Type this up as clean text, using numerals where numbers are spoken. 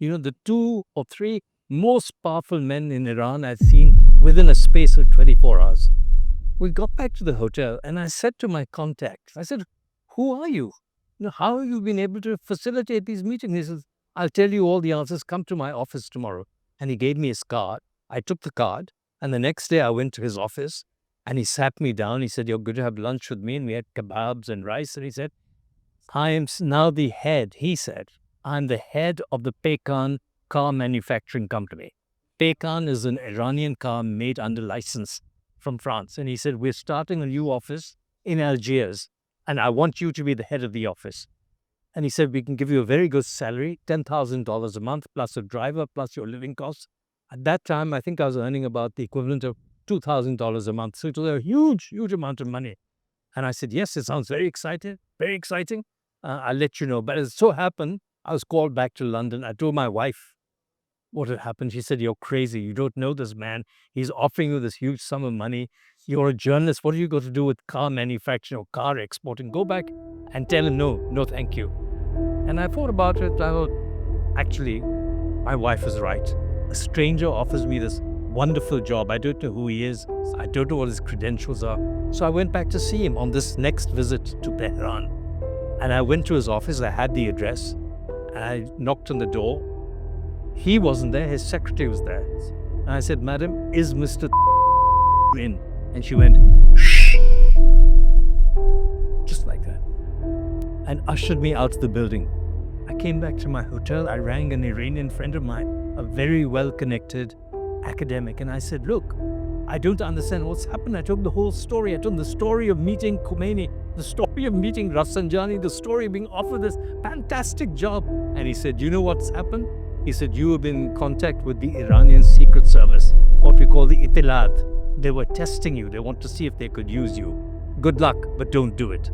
The two or three most powerful men in Iran I'd seen within a space of 24 hours. We got back to the hotel and I said to my contact, I said, who are you? How have you been able to facilitate these meetings? He says, I'll tell you all the answers. Come to my office tomorrow. And he gave me his card. I took the card. And the next day I went to his office and he sat me down. He said, you're going to have lunch with me. And we had kebabs and rice. And he said, I am now the head. He said, I'm the head of the Pekan car manufacturing company. Pekan is an Iranian car made under license from France. And he said, we're starting a new office in Algiers. And I want you to be the head of the office. And he said, we can give you a very good salary, $10,000 a month, plus a driver, plus your living costs. At that time, I think I was earning about the equivalent of $2,000 a month. So it was a huge, huge amount of money. And I said, yes, it sounds very exciting, very exciting. I'll let you know. But as it so happened, I was called back to London. I told my wife what had happened. She said, you're crazy. You don't know this man. He's offering you this huge sum of money. You're a journalist. What are you going to do with car manufacturing or car exporting? Go back and tell him, no, thank you. And I thought about it. I thought, actually, my wife is right. A stranger offers me this wonderful job. I don't know who he is. I don't know what his credentials are. So I went back to see him on this next visit to Tehran. And I went to his office. I had the address. And I knocked on the door. He wasn't there. His secretary was there. And I said, Madam, is Mr. in? And she went, shh. Just like that. And ushered me out of the building. I came back to my hotel. I rang an Iranian friend of mine, a very well-connected academic. And I said, look, I don't understand what's happened. I told him the whole story. I told him the story of meeting Khomeini, the story of meeting Rafsanjani, the story of being offered this fantastic job. And he said, you know what's happened? He said, you have been in contact with the Iranian Secret Service, what we call the Ettela'at. They were testing you. They want to see if they could use you. Good luck, but don't do it.